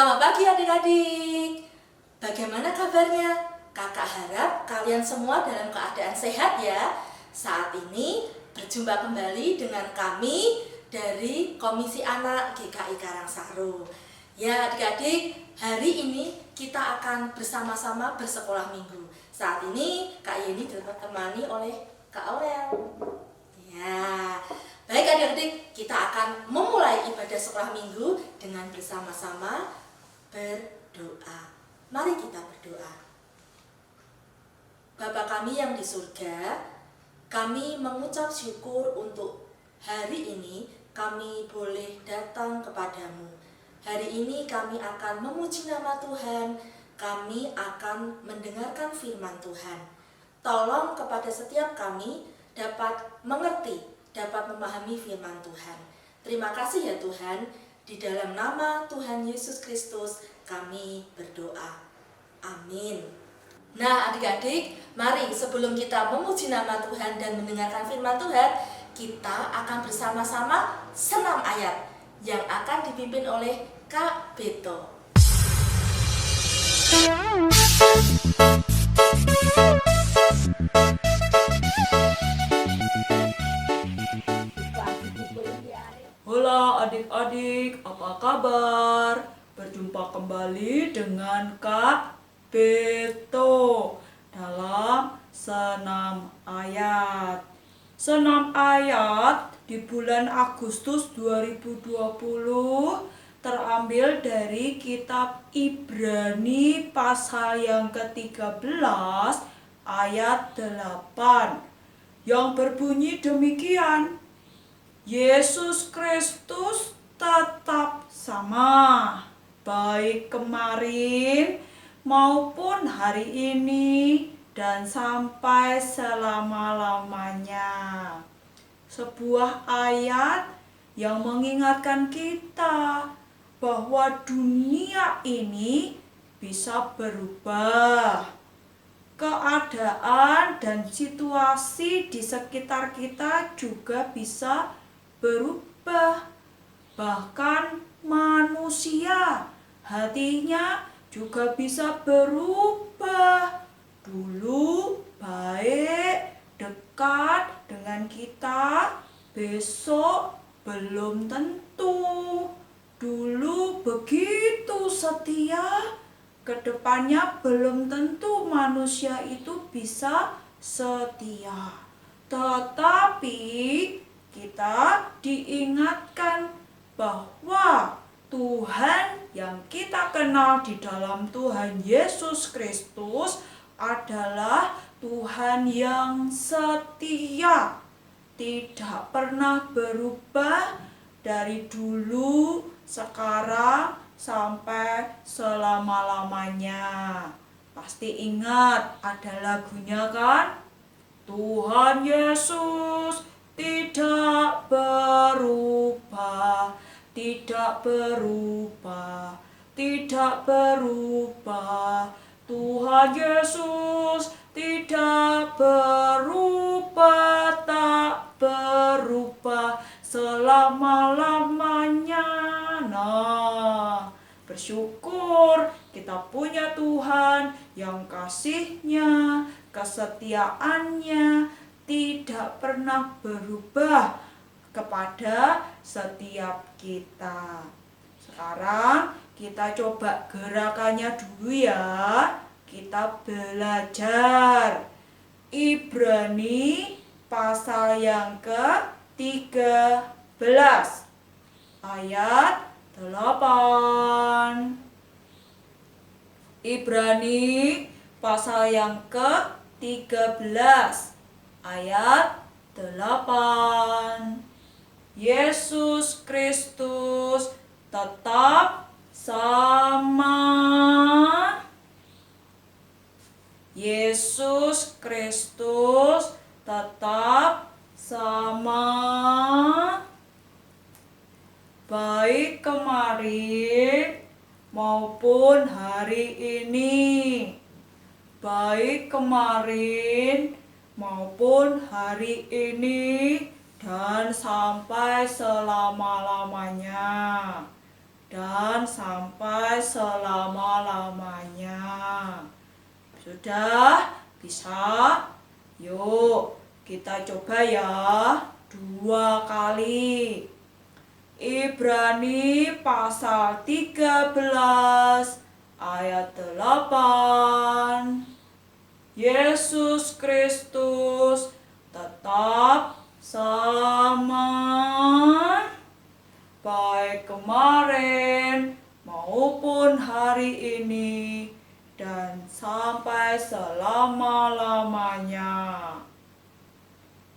Selamat pagi adik-adik. Bagaimana kabarnya? Kakak harap kalian semua dalam keadaan sehat ya. Saat ini berjumpa kembali dengan kami dari Komisi Anak GKI Karangsaru. Ya adik-adik, hari ini kita akan bersama-sama bersekolah minggu. Saat ini Kak Yeni ditemani oleh Kak Aurel. Ya, baik adik-adik, kita akan memulai ibadah sekolah minggu dengan bersama-sama berdoa. Mari kita berdoa. Bapa kami yang di surga, kami mengucap syukur untuk hari ini kami boleh datang kepadamu. Hari ini kami akan memuji nama Tuhan, kami akan mendengarkan firman Tuhan. Tolong kepada setiap kami dapat mengerti, dapat memahami firman Tuhan. Terima kasih ya Tuhan. Di dalam nama Tuhan Yesus Kristus kami berdoa. Amin. Nah adik-adik, mari sebelum kita memuji nama Tuhan dan mendengarkan firman Tuhan, kita akan bersama-sama senam ayat yang akan dipimpin oleh Kak Beto. Halo adik-adik, apa kabar? Berjumpa kembali dengan Kak Beto dalam senam ayat. Senam ayat di bulan Agustus 2020 terambil dari kitab Ibrani pasal yang ke-13 ayat 8 yang berbunyi demikian. Yesus Kristus tetap sama, baik kemarin maupun hari ini dan sampai selama-lamanya. Sebuah ayat yang mengingatkan kita bahwa dunia ini bisa berubah. Keadaan dan situasi di sekitar kita juga bisa berubah. Bahkan manusia hatinya juga bisa berubah. Dulu baik, dekat dengan kita, besok belum tentu. Dulu begitu setia, kedepannya belum tentu manusia itu bisa setia. Tetapi kita diingatkan bahwa Tuhan yang kita kenal di dalam Tuhan Yesus Kristus adalah Tuhan yang setia, tidak pernah berubah dari dulu, sekarang, sampai selama-lamanya. Pasti ingat ada lagunya kan? Tuhan Yesus tidak berubah, tidak berubah, tidak berubah. Tuhan Yesus tidak berubah, tak berubah selama-lamanya. Nah, bersyukur kita punya Tuhan yang kasih-Nya, kesetiaannya tidak pernah berubah kepada setiap kita. Sekarang kita coba gerakannya dulu ya. Kita belajar Ibrani pasal yang ke-13 ayat 8. Ibrani pasal yang ke-13 ayat 8. Yesus Kristus tetap sama. Yesus Kristus tetap sama. Baik kemarin maupun hari ini. Baik kemarin maupun hari ini dan sampai selama-lamanya. dan sampai selama-lamanya. Sudah bisa? Yuk kita coba ya 2 kali. Ibrani pasal 13 ayat 8. Yesus Kristus tetap sama, baik kemarin maupun hari ini dan sampai selama-lamanya.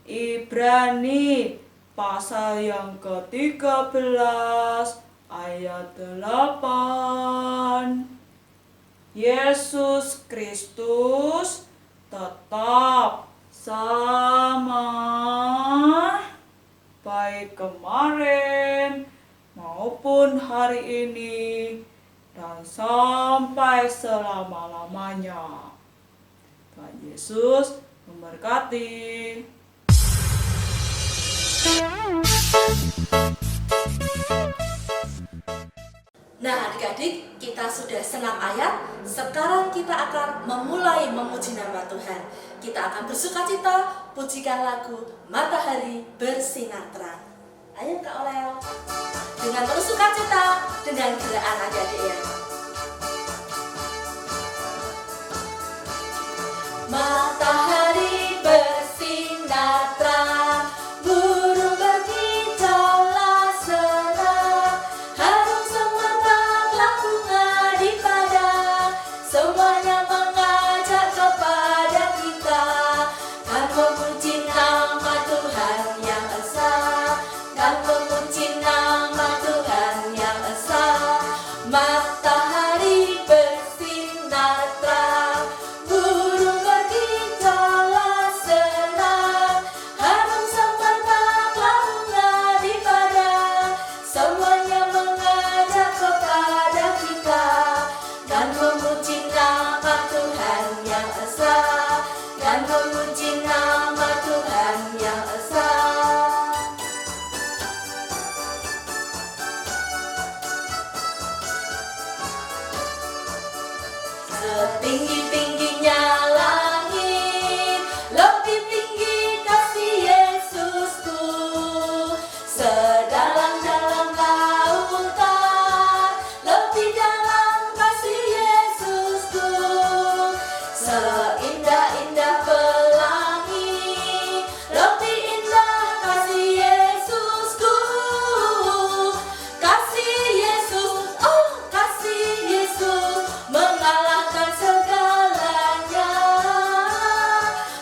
Ibrani pasal yang ke-13 ayat 8. Yesus Kristus tetap sama, baik kemarin maupun hari ini dan sampai selama-lamanya. Tuhan Yesus memberkati. Nah adik-adik, kita sudah 6 ayat. Sekarang kita akan memulai memuji nama Tuhan. Kita akan bersukacita, pujikan lagu Matahari Bersinar Terang. Ayo Kak Olel, dengan penuh sukacita, dengan gerakan adik-adik ya. Matahari bersinar terang, burung berkicaulah senang, harum semerbaklah bunga di padang, semuanya mengajak kepada kita, kan memuji nama Tuhan yang esa, kan memuji nama Tuhan yang esa. Matahari bersinar terang, burung berkicaulah senang, harum semerbaklah bunga di padang, semuanya mengajak kepada kita, dan memuji nama Tuhan yang esa, dan memuji nama Tuhan yang esa. Setinggi-tingginya langit, lebih tinggi kasih Yesusku. Sedalam-dalam lautan, lebih dalam kasih Yesusku. Seindah-indah pelangi, lebih indah kasih Yesusku. Kasih Yesus, oh kasih Yesus, mengalahkan segalanya.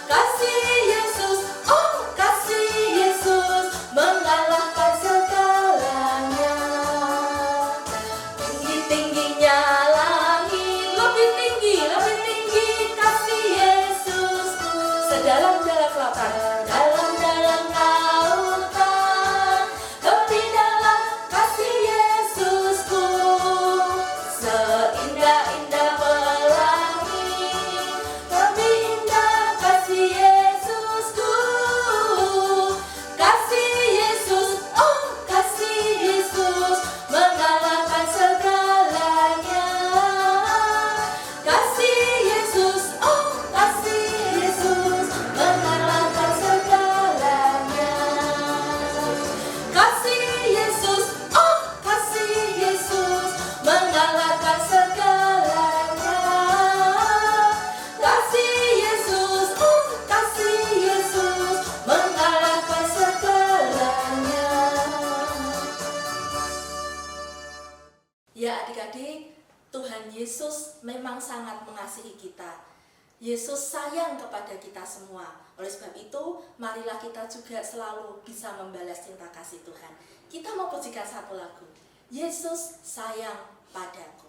Kasih Yesus, oh kasih Yesus, mengalahkan segalanya. Tinggi-tingginya langit, lebih tinggi kasih Yesusku. Sedalam-dalam lautan, dalam-dalam lautan, lebih dalam kasih Yesusku. Seindah-indah pelangi, lebih indah kasih Yesusku. Kasih Yesus, oh kasih Yesus, mengalahkan segalanya. Kasih Yesus, oh kasih Yesus, mengalahkan segalanya. Kasih Yesus, oh kasih Yesus, mengalahkan segalanya. Kasih Yesus, oh kasih Yesus, mengalahkan segalanya. Ya adik-adik, Tuhan Yesus memang sangat mengasihi kita. Yesus sayang kepada kita semua. Oleh sebab itu, marilah kita juga selalu bisa membalas cinta kasih Tuhan. Kita mau pujikan satu lagu, Yesus sayang padaku.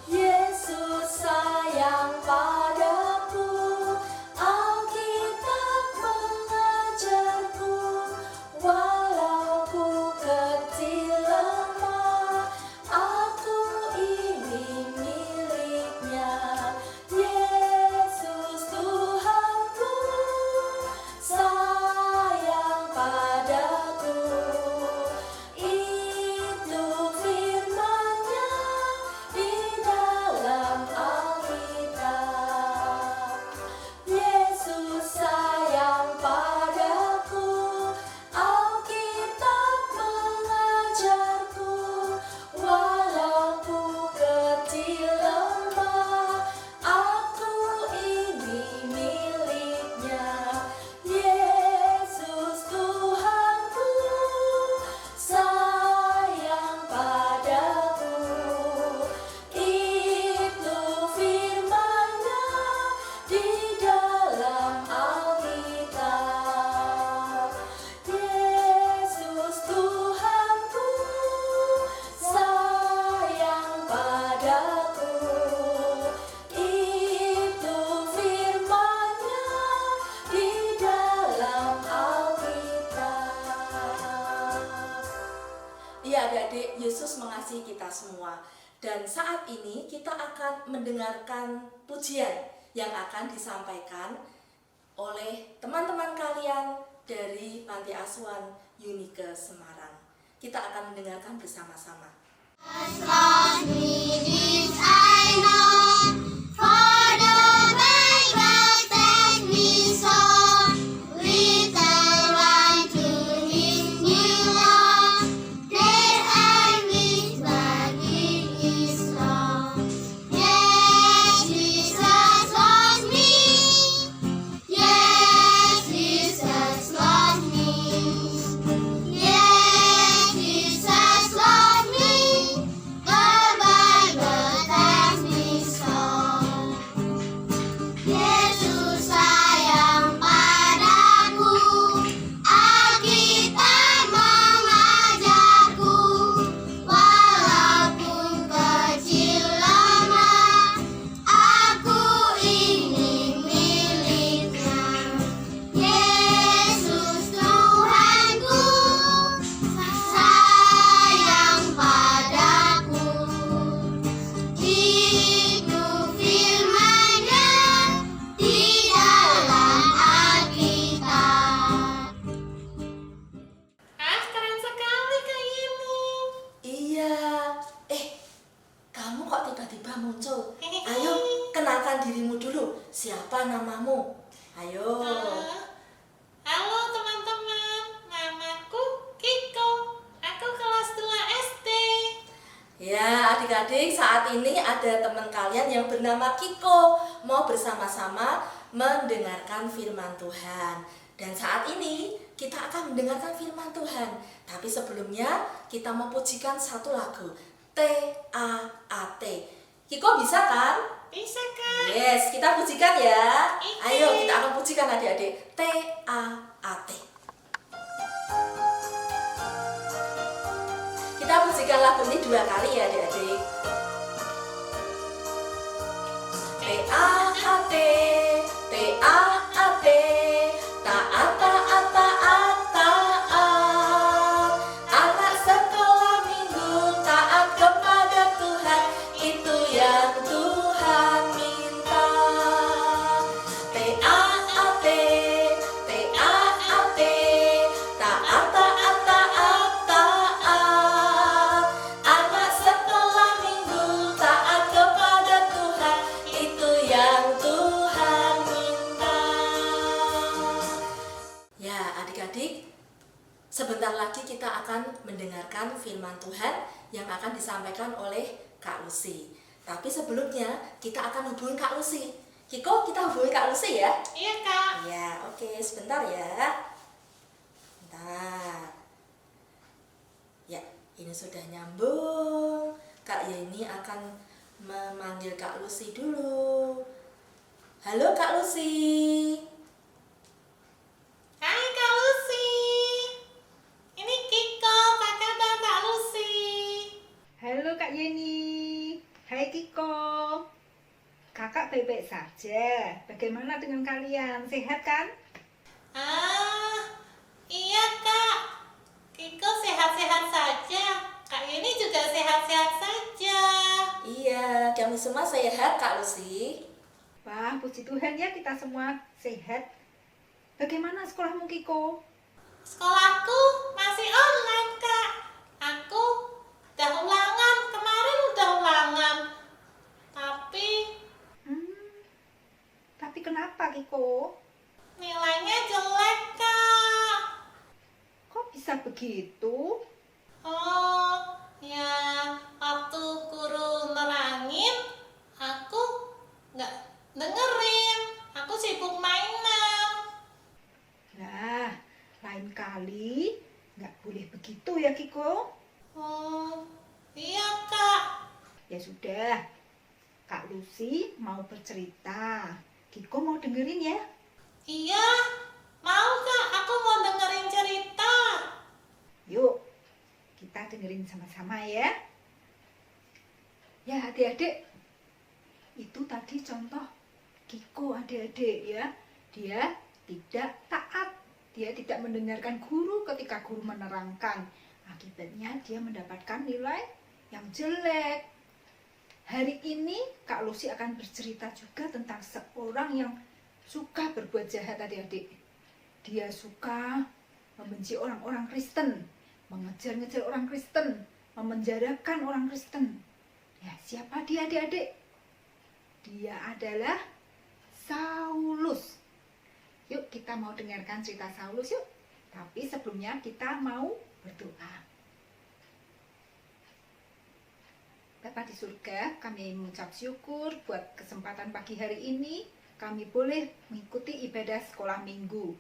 Yesus sayang padaku, Alkitab mengajarku, walau ku kecil lemah, aku ini miliknya. Yesus Tuhan ya adik-adik, Yesus mengasihi kita semua. Dan saat ini kita akan mendengarkan pujian yang akan disampaikan oleh teman-teman kalian dari Panti Asuhan Unike Semarang. Kita akan mendengarkan bersama-sama. As long as I know, for the Bible tells me so. With a right to His new law, there I wish that it is so. Yes, Jesus loves me. Yes, Jesus loves me. Yes, Jesus loves me. The Bible tells me so. Yesus sayang padaku, Alkitab mengajarku, walaupun kecil lemah, aku ini miliknya. Yesus Tuhanku, sayang padaku. Itu firman-Nya di dalam Alkitab. Keren sekali Kak Yeni. Iya, kamu kok tiba-tiba muncul? Ayo, kenalkan dirimu dulu. Siapa namamu? Ayo. Halo teman-teman, namaku Kiko. Aku kelas 2 SD. Ya, adik-adik, saat ini ada teman kalian yang bernama Kiko mau bersama-sama mendengarkan firman Tuhan. Dan saat ini kita akan mendengarkan firman Tuhan. Tapi sebelumnya kita mau pujikan satu lagu, T-A-A-T. Kiko bisa kan? Bisa Kak? Yes, kita pujikan ya. Oke. Ayo, kita akan pujikan adik-adik. T-A-A-T. Kita pujikan lagu ini 2 kali ya adik-adik. T-A-A-T, T-A-A-T, taat, taat, taat, taat. Anak sekolah minggu taat kepada Tuhan, itu yang Tuhan minta. T-A-A-T, T-A-A-T, taat, taat, taat, taat. Anak sekolah minggu taat kepada Tuhan, itu yang Tuhan minta. Ya, adik-adik, sebentar lagi kita akan mendengarkan firman Tuhan yang akan disampaikan oleh Kak Lucy. Tapi sebelumnya kita akan hubungi Kak Lucy. Kiko, kita hubungi Kak Lucy ya? Iya Kak. Ya, oke, sebentar ya. Bentar. Ya, ini sudah nyambung. Kak Yeni akan memanggil Kak Lucy dulu. Halo Kak Lucy. Hai Kak Lucy. Ini Kiko, apa kabar Kak Lucy? Halo Kak Yeni, hai Kiko. Kakak baik-baik saja. Bagaimana dengan kalian? Sehat kan? Iya Kak. Kiko sehat-sehat saja. Kak Yeni juga sehat-sehat saja. Iya, kami semua sehat Kak Lucy. Wah, puji Tuhan ya kita semua sehat. Bagaimana sekolahmu Kiko? Sekolahku masih online Kak. Aku udah ulangan, kemarin udah ulangan. Tapi kenapa Kiko? Nilainya jelek Kak. Kok bisa begitu? Oh, ya waktu guru nerangin, aku nggak dengerin. Aku sibuk mainan. Nah, lain kali nggak boleh begitu ya Kiko. Oh, iya Kak. Ya sudah, Kak Lucy mau bercerita. Kiko mau dengerin ya? Iya, mau Kak. Aku mau dengerin cerita. Yuk, kita dengerin sama-sama ya. Ya adik-adik, itu tadi contoh Kiko adik-adik ya. Dia tidak taat, dia tidak mendengarkan guru ketika guru menerangkan. Akibatnya dia mendapatkan nilai yang jelek. Hari ini Kak Lucy akan bercerita juga tentang seorang yang suka berbuat jahat, adik-adik. Dia suka membenci orang-orang Kristen, mengejar-ngejar orang Kristen, memenjarakan orang Kristen. Ya, siapa dia, adik-adik? Dia adalah Saulus. Yuk kita mau dengarkan cerita Saulus yuk. Tapi sebelumnya kita mau berdoa. Bapa di surga, kami mengucap syukur buat kesempatan pagi hari ini. Kami boleh mengikuti ibadah sekolah minggu.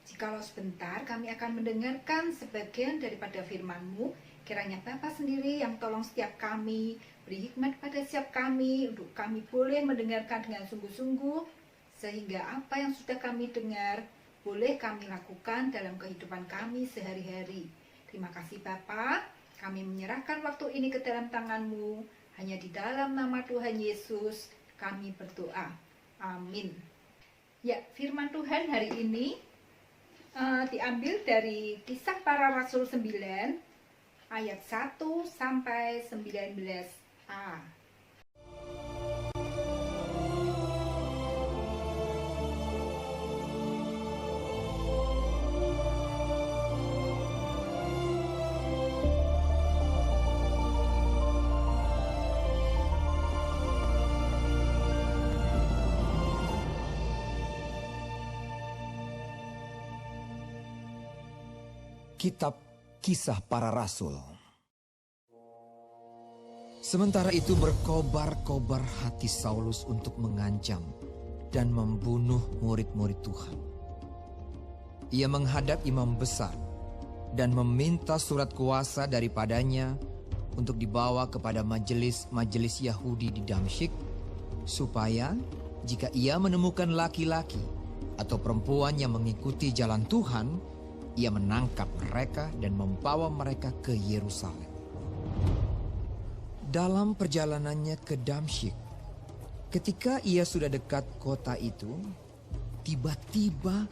Jikalau sebentar kami akan mendengarkan sebagian daripada firman-Mu, kiranya Bapa sendiri yang tolong setiap kami, beri hikmat pada setiap kami, untuk kami boleh mendengarkan dengan sungguh-sungguh, sehingga apa yang sudah kami dengar, boleh kami lakukan dalam kehidupan kami sehari-hari. Terima kasih Bapa. Kami menyerahkan waktu ini ke dalam tangan-Mu. Hanya di dalam nama Tuhan Yesus kami berdoa. Amin. Ya, firman Tuhan hari ini diambil dari Kisah Para Rasul 9 ayat 1 sampai 19a. Kitab Kisah Para Rasul. Sementara itu berkobar-kobar hati Saulus untuk mengancam dan membunuh murid-murid Tuhan. Ia menghadap imam besar dan meminta surat kuasa daripadanya untuk dibawa kepada majelis-majelis Yahudi di Damsyik, supaya jika ia menemukan laki-laki atau perempuan yang mengikuti jalan Tuhan, ia menangkap mereka dan membawa mereka ke Yerusalem. Dalam perjalanannya ke Damsyik, ketika ia sudah dekat kota itu, tiba-tiba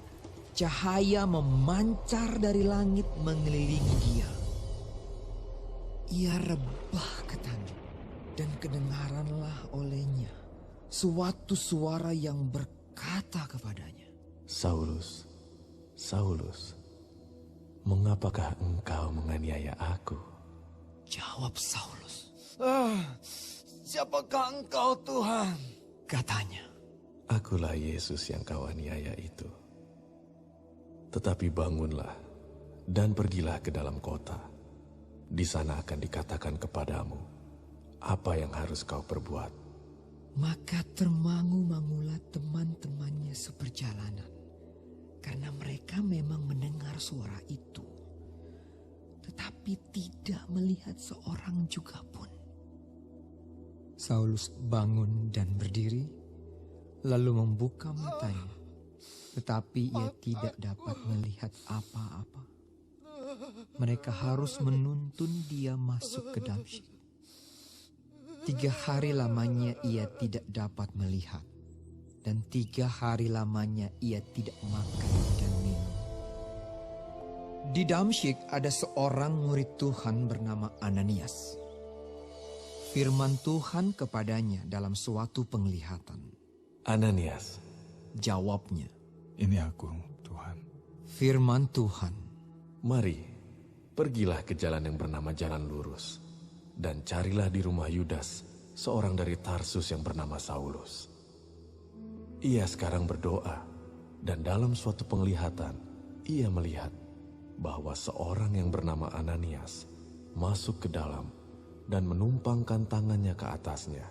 cahaya memancar dari langit mengelilingi dia. Ia rebah ke tanah dan kedengaranlah olehnya suatu suara yang berkata kepadanya, Saulus, Saulus, mengapakah engkau menganiaya aku? Jawab Saulus, siapakah engkau Tuhan? Katanya, Akulah Yesus yang kau aniaya itu. Tetapi bangunlah dan pergilah ke dalam kota. Di sana akan dikatakan kepadamu apa yang harus kau perbuat. Maka termangu-mangulah teman-temannya seperjalanan, karena mereka memang mendengar suara itu, tetapi tidak melihat seorang juga pun. Saulus bangun dan berdiri, lalu membuka matanya, tetapi ia tidak dapat melihat apa-apa. Mereka harus menuntun dia masuk ke Damsyik. 3 hari lamanya ia tidak dapat melihat, dan 3 hari lamanya ia tidak makan dan minum. Di Damsyik ada seorang murid Tuhan bernama Ananias. Firman Tuhan kepadanya dalam suatu penglihatan. Ananias, Jawabnya, Ini aku, Tuhan. Firman Tuhan, mari, pergilah ke jalan yang bernama Jalan Lurus, dan carilah di rumah Yudas, seorang dari Tarsus yang bernama Saulus. Ia sekarang berdoa, dan dalam suatu penglihatan, ia melihat bahwa seorang yang bernama Ananias masuk ke dalam dan menumpangkan tangannya ke atasnya,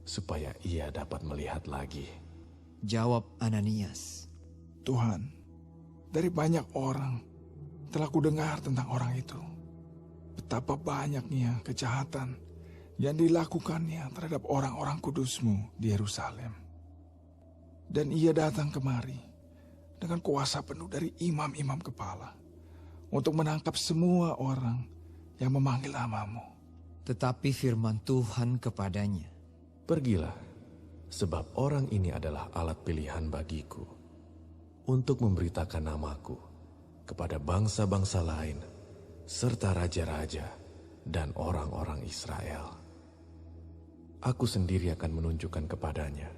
supaya ia dapat melihat lagi. Jawab Ananias, Tuhan, dari banyak orang telah kudengar tentang orang itu. Betapa banyaknya kejahatan yang dilakukannya terhadap orang-orang kudus-Mu di Yerusalem. Dan ia datang kemari dengan kuasa penuh dari imam-imam kepala untuk menangkap semua orang yang memanggil nama-Mu. tetapi firman Tuhan kepadanya, Pergilah, sebab orang ini adalah alat pilihan bagiku untuk memberitakan namaku kepada bangsa-bangsa lain serta raja-raja dan orang-orang Israel. Aku sendiri akan menunjukkan kepadanya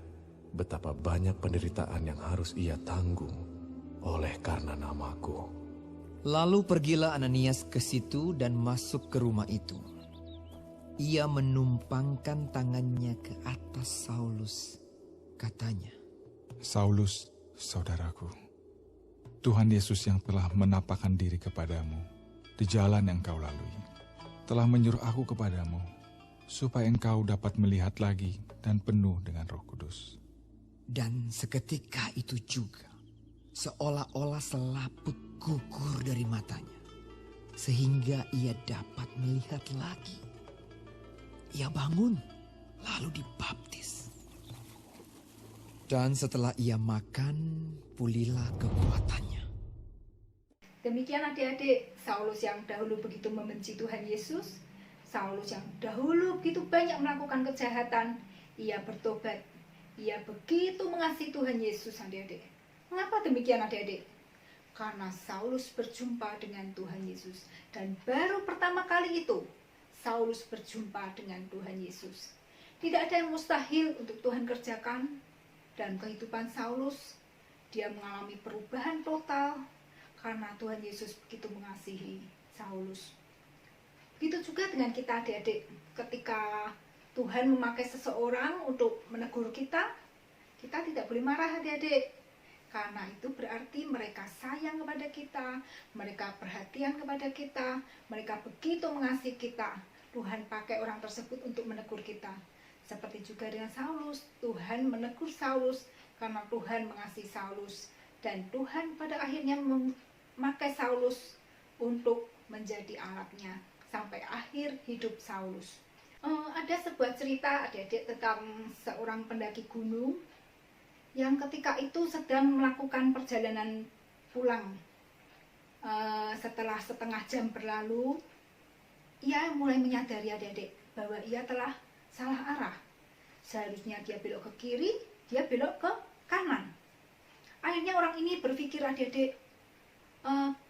betapa banyak penderitaan yang harus ia tanggung oleh karena namaku. Lalu pergilah Ananias ke situ dan masuk ke rumah itu. Ia menumpangkan tangannya ke atas Saulus. Katanya, Saulus, saudaraku, Tuhan Yesus yang telah menampakkan diri kepadamu di jalan yang kau lalui, telah menyuruh aku kepadamu, supaya engkau dapat melihat lagi dan penuh dengan Roh Kudus. dan seketika itu juga, seolah-olah selaput gugur dari matanya, sehingga ia dapat melihat lagi. Ia bangun, lalu dibaptis. Dan setelah ia makan, pulihlah kekuatannya. Demikian adik-adik, Saulus yang dahulu begitu membenci Tuhan Yesus, Saulus yang dahulu begitu banyak melakukan kejahatan, ia bertobat. Ia begitu mengasihi Tuhan Yesus, adik-adik. Mengapa demikian, adik-adik? Karena Saulus berjumpa dengan Tuhan Yesus. Dan baru pertama kali itu, Saulus berjumpa dengan Tuhan Yesus. Tidak ada yang mustahil untuk Tuhan kerjakan. Dan kehidupan Saulus, dia mengalami perubahan total karena Tuhan Yesus begitu mengasihi Saulus. Begitu juga dengan kita, adik-adik. Ketika Tuhan memakai seseorang untuk menegur kita, kita tidak boleh marah, adik-adik. Karena itu berarti mereka sayang kepada kita, mereka perhatian kepada kita, mereka begitu mengasihi kita. Tuhan pakai orang tersebut untuk menegur kita. Seperti juga dengan Saulus, Tuhan menegur Saulus karena Tuhan mengasihi Saulus. Dan Tuhan pada akhirnya memakai Saulus untuk menjadi alatnya sampai akhir hidup Saulus. Ada sebuah cerita, adik-adik, tentang seorang pendaki gunung yang ketika itu sedang melakukan perjalanan pulang. Setelah setengah jam berlalu, ia mulai menyadari, adik-adik, bahwa ia telah salah arah. Seharusnya dia belok ke kiri, dia belok ke kanan. Akhirnya orang ini berpikir, adik-adik,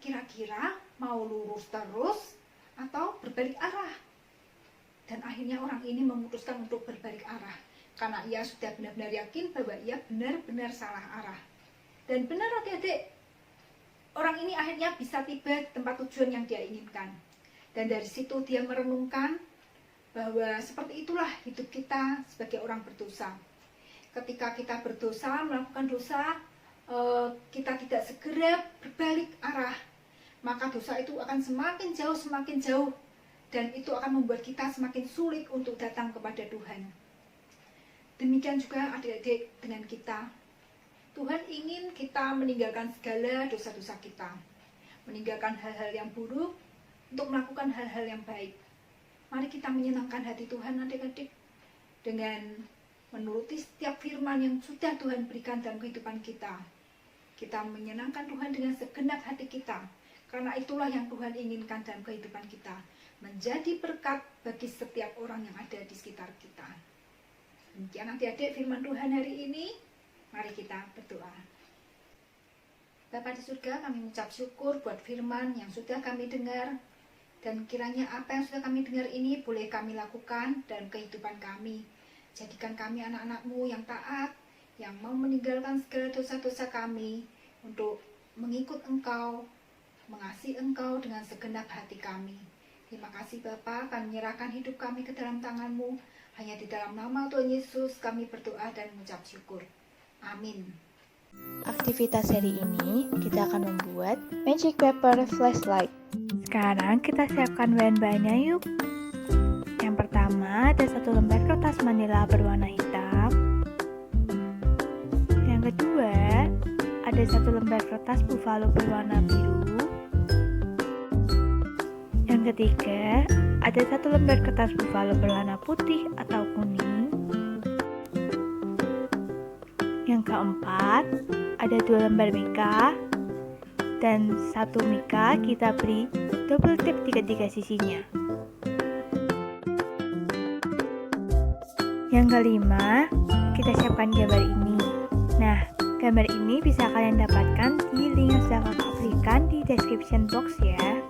kira-kira mau lurus terus atau berbalik arah. Dan akhirnya orang ini memutuskan untuk berbalik arah. Karena ia sudah benar-benar yakin bahwa ia benar-benar salah arah. Dan benar, adik-adik, orang ini akhirnya bisa tiba di tempat tujuan yang dia inginkan. Dan dari situ dia merenungkan bahwa seperti itulah hidup kita sebagai orang berdosa. Ketika kita berdosa, melakukan dosa, kita tidak segera berbalik arah, maka dosa itu akan semakin jauh, dan itu akan membuat kita semakin sulit untuk datang kepada Tuhan. Demikian juga, adik-adik, dengan kita. Tuhan ingin kita meninggalkan segala dosa-dosa kita, meninggalkan hal-hal yang buruk untuk melakukan hal-hal yang baik. Mari kita menyenangkan hati Tuhan, adik-adik, dengan menuruti setiap firman yang sudah Tuhan berikan dalam kehidupan kita. Kita menyenangkan Tuhan dengan segenap hati kita, karena itulah yang Tuhan inginkan dalam kehidupan kita, menjadi berkat bagi setiap orang yang ada di sekitar kita. Demikian, adik-adik, firman Tuhan hari ini. Mari kita berdoa. Bapa di surga, kami mengucap syukur buat firman yang sudah kami dengar, dan kiranya apa yang sudah kami dengar ini boleh kami lakukan dalam kehidupan kami. Jadikan kami anak-anak-Mu yang taat, yang mau meninggalkan segala dosa-dosa kami untuk mengikut Engkau, mengasihi Engkau dengan segenap hati kami. Terima kasih Bapa, kami menyerahkan hidup kami ke dalam tangan-Mu. Hanya di dalam nama Tuhan Yesus kami berdoa dan mengucap syukur. Amin. Aktivitas hari ini kita akan membuat magic paper flashlight. Sekarang kita siapkan bahan-bahannya yuk. Yang pertama ada 1 lembar kertas manila berwarna hitam. Yang kedua ada 1 lembar kertas buffalo berwarna biru. Yang ketiga, ada 1 lembar kertas buffalo berwarna putih atau kuning. Yang keempat, ada 2 lembar mika. Dan 1 mika kita beri double tip di ketiga sisinya. Yang kelima, kita siapkan gambar ini. Nah, gambar ini bisa kalian dapatkan di link yang sudah kakak berikan di description box ya.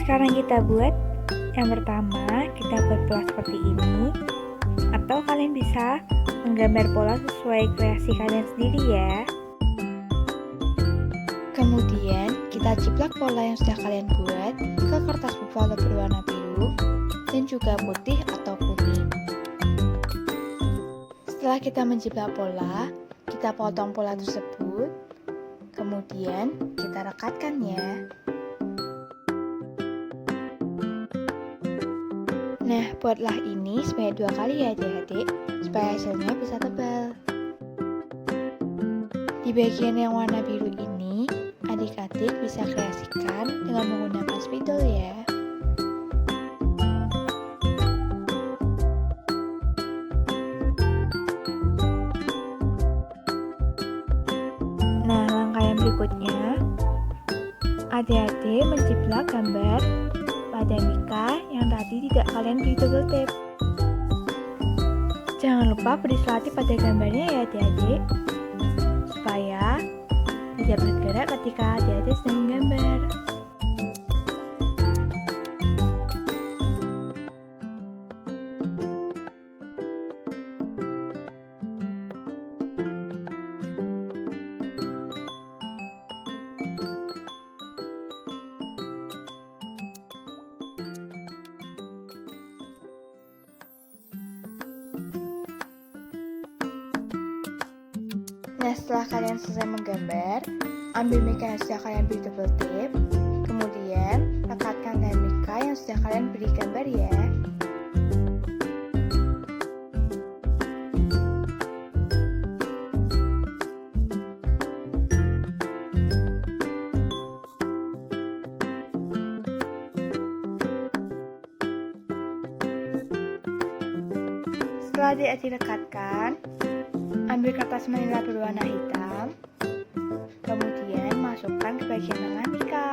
Sekarang kita buat yang pertama, kita buat pola seperti ini. Atau kalian bisa menggambar pola sesuai kreasi kalian sendiri ya. Kemudian kita jiplak pola yang sudah kalian buat ke kertas buffalo berwarna biru dan juga putih atau kuning. Setelah kita menjiplak pola, kita potong pola tersebut. Kemudian kita rekatkan ya. Nah, buatlah ini sebanyak 2 kali ya adik-adik, supaya hasilnya bisa tebal. Di bagian yang warna biru ini, adik-adik bisa kreasikan dengan menggunakan spidol ya. Nah, langkah yang berikutnya, adik-adik menjiplak gambar pada Mika yang tadi tidak kalian beri double tape. Jangan lupa beri selotip pada gambarnya ya adik-adik, supaya tidak bergerak ketika adik-adik sedang menggambar. Nah, setelah kalian selesai menggambar, ambil Mika yang sudah kalian beri double tape, kemudian rekatkan dengan Mika yang sudah kalian beri gambar ya. Setelah adik-adik rekatkan, ambil kertas manila berwarna hitam, kemudian masukkan ke bagian tengah Mika.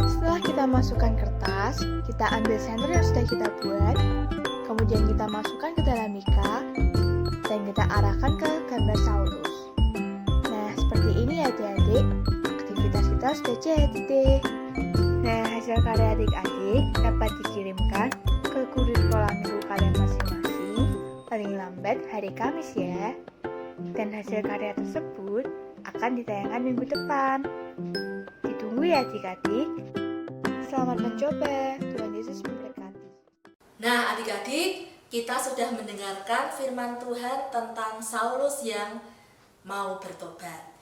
Setelah kita masukkan kertas, kita ambil senter yang sudah kita buat, kemudian kita masukkan ke dalam Mika, dan kita arahkan ke gambar Saulus. Nah, seperti ini ya adik-adik. Kita sudah jadi deh. Nah, hasil karya adik-adik dapat dikirimkan ke guru sekolah minggu kalian masing-masing paling lambat hari Kamis ya. Dan hasil karya tersebut akan ditayangkan minggu depan. Ditunggu ya adik-adik. Selamat mencoba. Tuhan Yesus memberkati. Nah, adik-adik, kita sudah mendengarkan firman Tuhan tentang Saulus yang mau bertobat.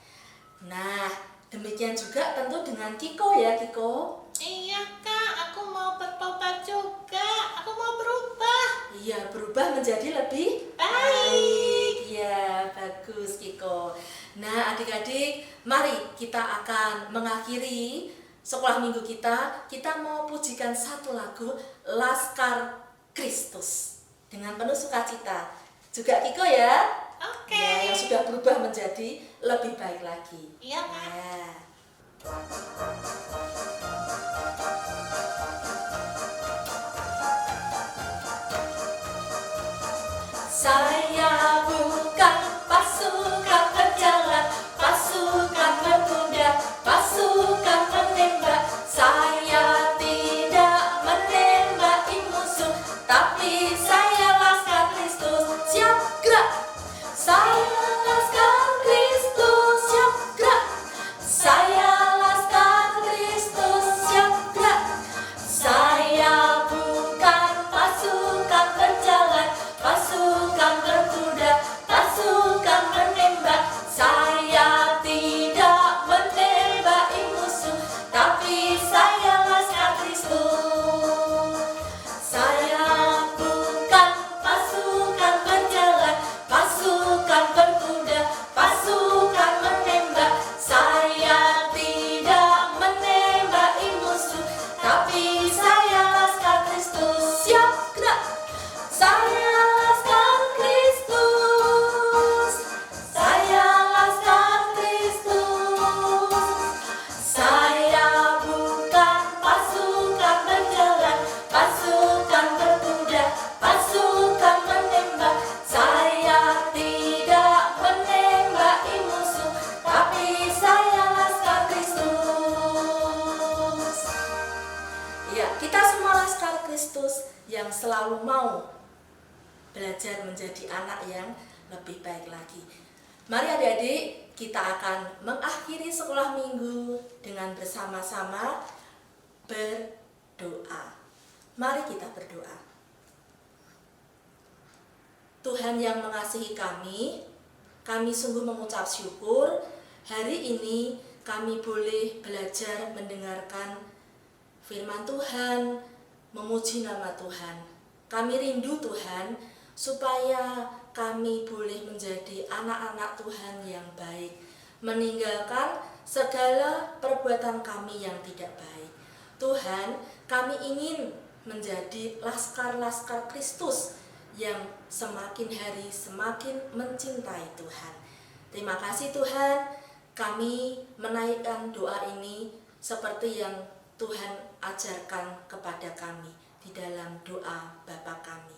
Nah, demikian juga tentu dengan Kiko ya, Kiko. Iya Kak, aku mau bertobat juga. Aku mau berubah. Iya, berubah menjadi lebih Baik. Ya, bagus Kiko. Nah, adik-adik, mari kita akan mengakhiri sekolah minggu kita. Kita mau pujikan satu lagu, Laskar Kristus, dengan penuh sukacita. Juga Kiko ya. Oke. Ya, yang sudah berubah menjadi lebih baik lagi. Iya Kak. Ya. Saya bukan pasukan berjalan, pasukan berkuda, pasukan menembak. Saya tidak menembaki musuh, tapi saya Laskar Kristus. Siap gerak. Saya Laskar Kristus, siap gerak. Saya Laskar Kristus, siap gerak. Saya bukan pasukan berjalan, pasukan berkuda, selalu mau belajar menjadi anak yang lebih baik lagi. Mari adik-adik, kita akan mengakhiri sekolah minggu dengan bersama-sama berdoa. Mari kita berdoa. Tuhan yang mengasihi kami sungguh mengucap syukur hari ini kami boleh belajar mendengarkan firman Tuhan, memuji nama Tuhan. Kami rindu Tuhan supaya kami boleh menjadi anak-anak Tuhan yang baik, meninggalkan segala perbuatan kami yang tidak baik. Tuhan, kami ingin menjadi laskar-laskar Kristus yang semakin hari semakin mencintai Tuhan. Terima kasih Tuhan, kami menaikkan doa ini seperti yang Tuhan ajarkan kepada kami di dalam doa Bapa kami.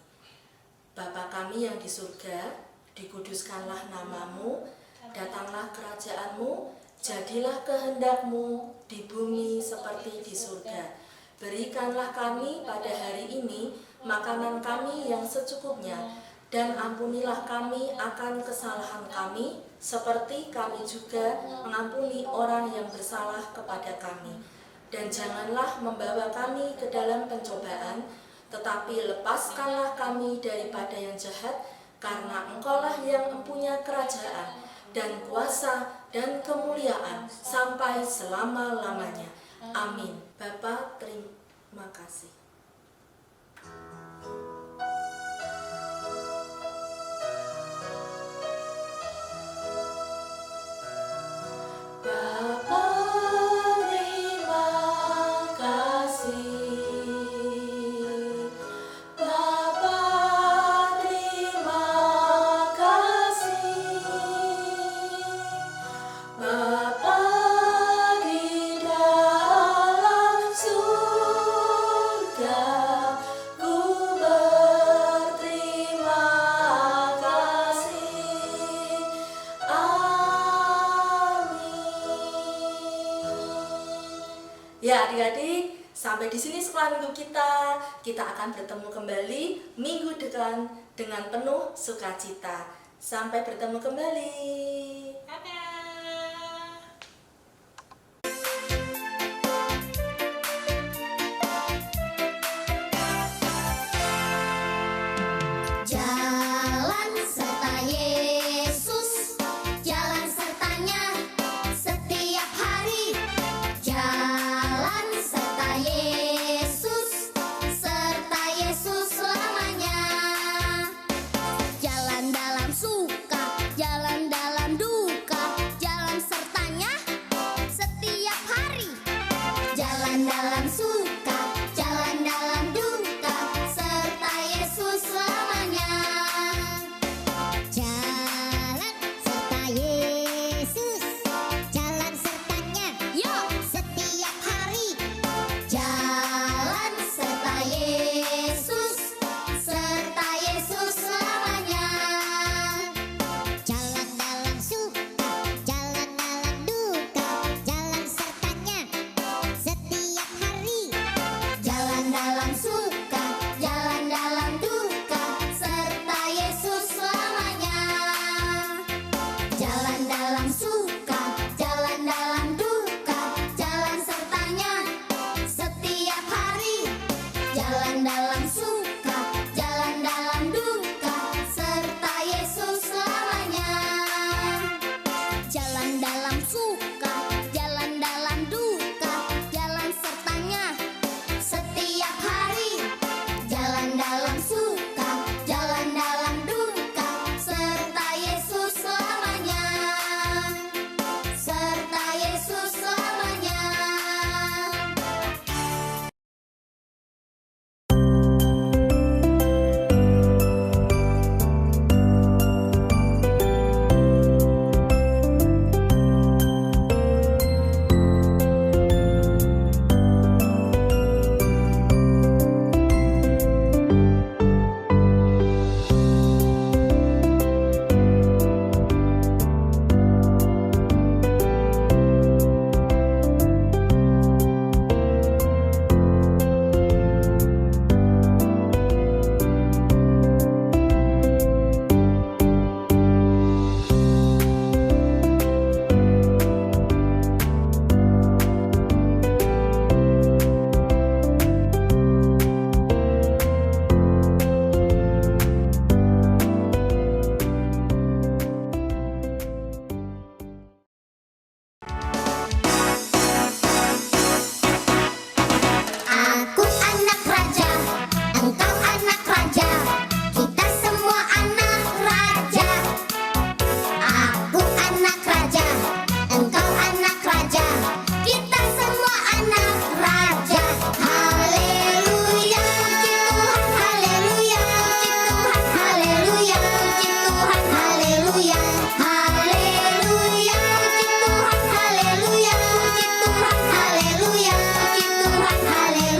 Bapa kami yang di surga, dikuduskanlah namamu, datanglah kerajaanmu, jadilah kehendakmu di bumi seperti di surga. Berikanlah kami pada hari ini makanan kami yang secukupnya, dan ampunilah kami akan kesalahan kami, seperti kami juga mengampuni orang yang bersalah kepada kami. Dan janganlah membawa kami ke dalam pencobaan, tetapi lepaskanlah kami daripada yang jahat, karena Engkaulah yang mempunyai kerajaan dan kuasa dan kemuliaan sampai selama-lamanya. Amin. Bapa, terima kasih. Bapa, terima kasih. Bapa, terima kasih. Bapa di dalam surga, ku berterima kasih. Ya adik-adik, sampai di sini sekolah minggu kita. Kita akan bertemu kembali minggu depan dengan penuh sukacita. Sampai bertemu kembali. Dadah. Jalan serta Yesus, jalan sertanya setiap hari. Jalan serta Yesus selamanya. Jalan dalam suka, jalan dalam duka,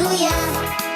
haleluya.